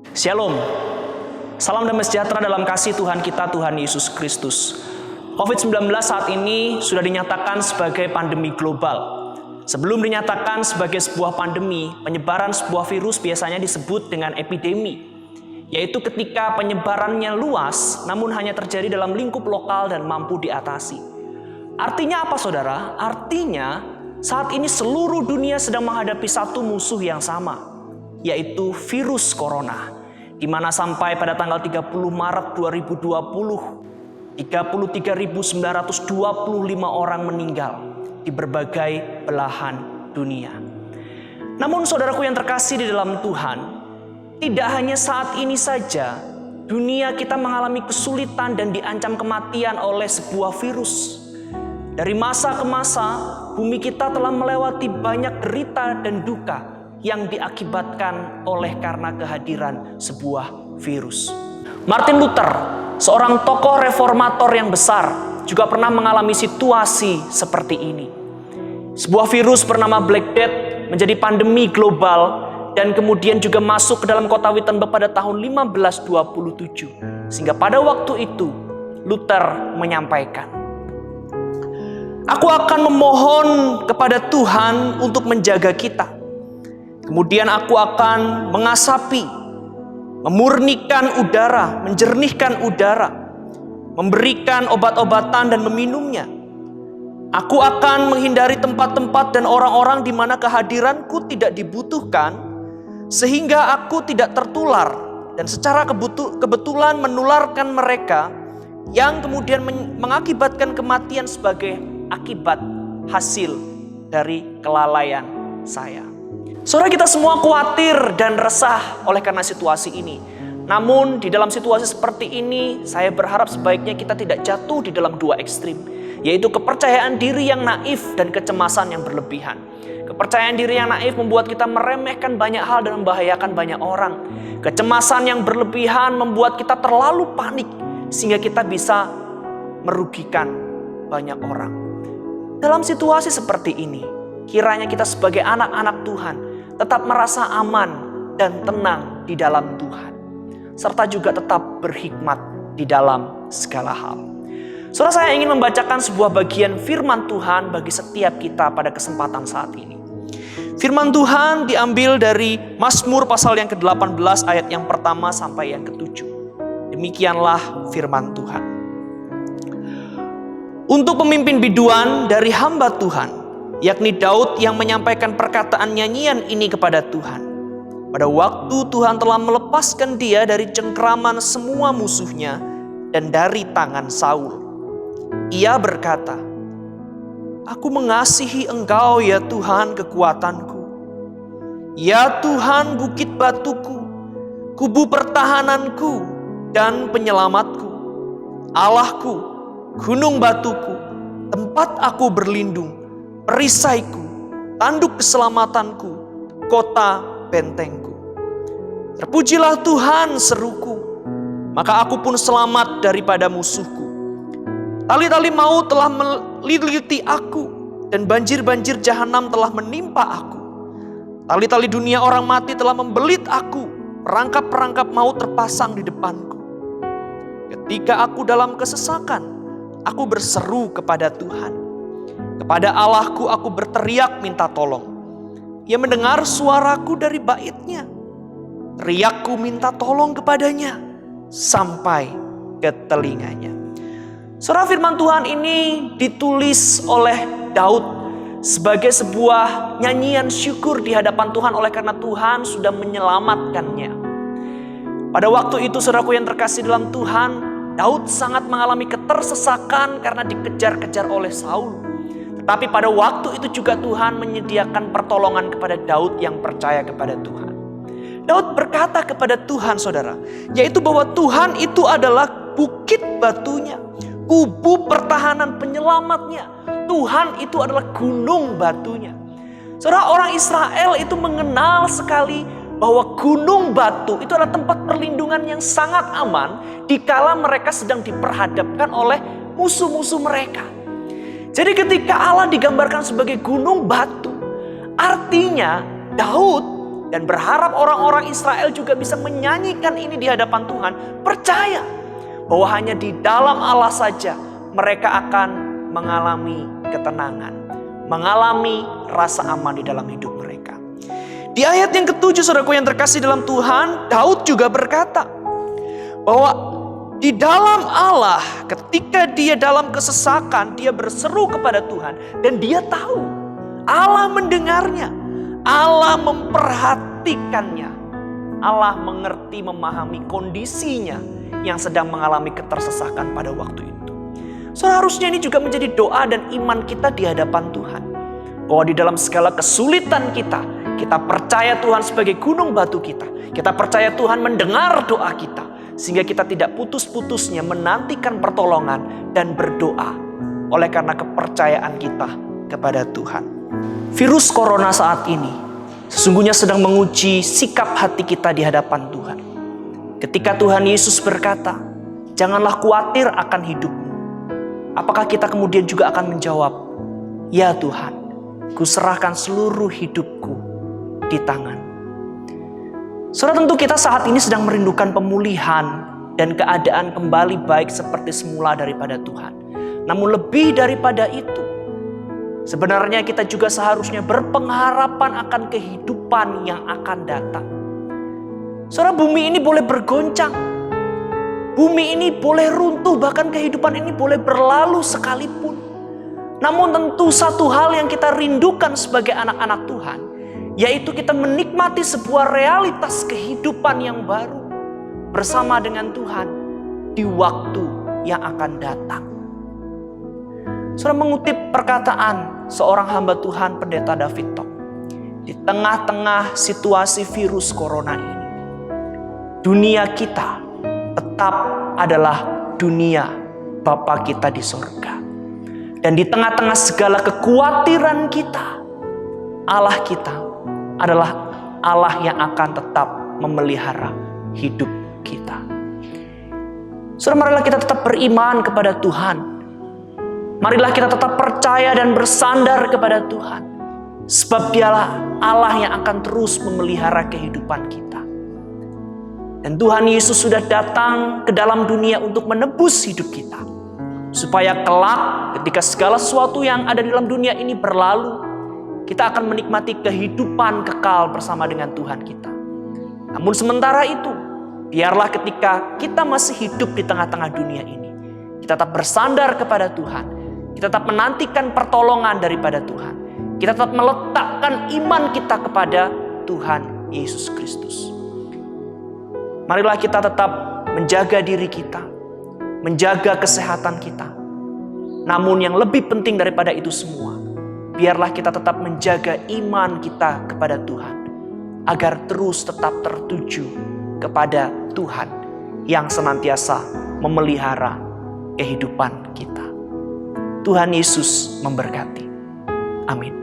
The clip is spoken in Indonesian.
Shalom, salam damai sejahtera dalam kasih Tuhan kita, Tuhan Yesus Kristus. COVID-19 saat ini sudah dinyatakan sebagai pandemi global. Sebelum dinyatakan sebagai sebuah pandemi, penyebaran sebuah virus biasanya disebut dengan epidemi, yaitu ketika penyebarannya luas namun hanya terjadi dalam lingkup lokal dan mampu diatasi. Artinya apa, saudara? Artinya saat ini seluruh dunia sedang menghadapi satu musuh yang sama, yaitu virus corona. Di mana sampai pada tanggal 30 Maret 2020, 33.925 orang meninggal di berbagai belahan dunia. Namun saudaraku yang terkasih di dalam Tuhan, tidak hanya saat ini saja dunia kita mengalami kesulitan dan diancam kematian oleh sebuah virus. Dari masa ke masa, bumi kita telah melewati banyak derita dan duka yang diakibatkan oleh karena kehadiran sebuah virus. Martin Luther, seorang tokoh reformator yang besar, juga pernah mengalami situasi seperti ini. Sebuah virus bernama Black Death menjadi pandemi global dan kemudian juga masuk ke dalam kota Wittenberg pada tahun 1527. Sehingga pada waktu itu Luther menyampaikan, "Aku akan memohon kepada Tuhan untuk menjaga kita. Kemudian aku akan mengasapi, memurnikan udara, menjernihkan udara, memberikan obat-obatan dan meminumnya. Aku akan menghindari tempat-tempat dan orang-orang di mana kehadiranku tidak dibutuhkan, sehingga aku tidak tertular dan secara kebetulan menularkan mereka yang kemudian mengakibatkan kematian sebagai akibat hasil dari kelalaian saya." Saudara, kita semua khawatir dan resah oleh karena situasi ini. Namun di dalam situasi seperti ini, saya berharap sebaiknya kita tidak jatuh di dalam dua ekstrim, yaitu kepercayaan diri yang naif dan kecemasan yang berlebihan. Kepercayaan diri yang naif membuat kita meremehkan banyak hal dan membahayakan banyak orang. Kecemasan yang berlebihan membuat kita terlalu panik sehingga kita bisa merugikan banyak orang. Dalam situasi seperti ini, kiranya kita sebagai anak-anak Tuhan tetap merasa aman dan tenang di dalam Tuhan, serta juga tetap berhikmat di dalam segala hal. Saudara, saya ingin membacakan sebuah bagian firman Tuhan bagi setiap kita pada kesempatan saat ini. Firman Tuhan diambil dari Mazmur pasal yang ke-18 ayat yang pertama sampai yang ke-7. Demikianlah firman Tuhan. Untuk pemimpin biduan dari hamba Tuhan, yakni Daud yang menyampaikan perkataan nyanyian ini kepada Tuhan. Pada waktu Tuhan telah melepaskan dia dari cengkraman semua musuhnya dan dari tangan Saul. Ia berkata, "Aku mengasihi Engkau ya Tuhan kekuatanku. Ya Tuhan bukit batuku, kubu pertahananku dan penyelamatku. Allahku, gunung batuku, tempat aku berlindung. Perisaiku, tanduk keselamatanku, kota bentengku. Terpujilah Tuhan seruku, maka aku pun selamat daripada musuhku. Tali-tali maut telah meliliti aku, dan banjir-banjir jahanam telah menimpa aku. Tali-tali dunia orang mati telah membelit aku, perangkap-perangkap maut terpasang di depanku. Ketika aku dalam kesesakan, aku berseru kepada Tuhan. Kepada Allahku aku berteriak minta tolong. Ia mendengar suaraku dari baitnya. Teriakku minta tolong kepadanya sampai ke telinganya." Saudara, firman Tuhan ini ditulis oleh Daud sebagai sebuah nyanyian syukur di hadapan Tuhan oleh karena Tuhan sudah menyelamatkannya. Pada waktu itu, saudaraku yang terkasih dalam Tuhan, Daud sangat mengalami ketersesakan karena dikejar-kejar oleh Saul. Tapi pada waktu itu juga Tuhan menyediakan pertolongan kepada Daud yang percaya kepada Tuhan. Daud berkata kepada Tuhan, saudara, yaitu bahwa Tuhan itu adalah bukit batunya, kubu pertahanan penyelamatnya. Tuhan itu adalah gunung batunya. Saudara, orang Israel itu mengenal sekali bahwa gunung batu itu adalah tempat perlindungan yang sangat aman dikala mereka sedang diperhadapkan oleh musuh-musuh mereka. Jadi ketika Allah digambarkan sebagai gunung batu, artinya Daud Dan berharap orang-orang Israel juga bisa menyanyikan ini di hadapan Tuhan. Percaya bahwa hanya di dalam Allah saja mereka akan mengalami ketenangan, mengalami rasa aman di dalam hidup mereka. Di ayat yang ke-7, saudaraku yang terkasih dalam Tuhan, Daud juga berkata bahwa di dalam Allah, ketika dia dalam kesesakan, dia berseru kepada Tuhan. Dan dia tahu Allah mendengarnya, Allah memperhatikannya, Allah mengerti, memahami kondisinya yang sedang mengalami ketersesakan pada waktu itu. Seharusnya ini juga menjadi doa dan iman kita di hadapan Tuhan. Bahwa di dalam segala kesulitan kita percaya Tuhan sebagai gunung batu kita. Kita percaya Tuhan mendengar doa kita. Sehingga kita tidak putus-putusnya menantikan pertolongan dan berdoa. Oleh karena kepercayaan kita kepada Tuhan. Virus corona saat ini sesungguhnya sedang menguji sikap hati kita di hadapan Tuhan. Ketika Tuhan Yesus berkata, janganlah khawatir akan hidupmu. Apakah kita kemudian juga akan menjawab, ya Tuhan, kuserahkan seluruh hidupku di tangan. Saudara, tentu kita saat ini sedang merindukan pemulihan dan keadaan kembali baik seperti semula daripada Tuhan. Namun lebih daripada itu, sebenarnya kita juga seharusnya berpengharapan akan kehidupan yang akan datang. Saudara, bumi ini boleh bergoncang. Bumi ini boleh runtuh, bahkan kehidupan ini boleh berlalu sekalipun. Namun tentu satu hal yang kita rindukan sebagai anak-anak Tuhan, yaitu kita menikmati sebuah realitas kehidupan yang baru bersama dengan Tuhan di waktu yang akan datang. Saudara, mengutip perkataan seorang hamba Tuhan, Pendeta David Tok, di tengah-tengah situasi virus corona ini, dunia kita tetap adalah dunia Bapa kita di sorga. Dan di tengah-tengah segala kekhawatiran kita, Allah kita adalah Allah yang akan tetap memelihara hidup kita. Saudara, marilah kita tetap beriman kepada Tuhan. Marilah kita tetap percaya dan bersandar kepada Tuhan. Sebab dialah Allah yang akan terus memelihara kehidupan kita. Dan Tuhan Yesus sudah datang ke dalam dunia untuk menebus hidup kita. Supaya kelak ketika segala sesuatu yang ada di dalam dunia ini berlalu, kita akan menikmati kehidupan kekal bersama dengan Tuhan kita. Namun sementara itu, biarlah ketika kita masih hidup di tengah-tengah dunia ini, kita tetap bersandar kepada Tuhan. Kita tetap menantikan pertolongan daripada Tuhan. Kita tetap meletakkan iman kita kepada Tuhan Yesus Kristus. Marilah kita tetap menjaga diri kita, menjaga kesehatan kita. Namun yang lebih penting daripada itu semua, biarlah kita tetap menjaga iman kita kepada Tuhan, agar terus tetap tertuju kepada Tuhan yang senantiasa memelihara kehidupan kita. Tuhan Yesus memberkati. Amin.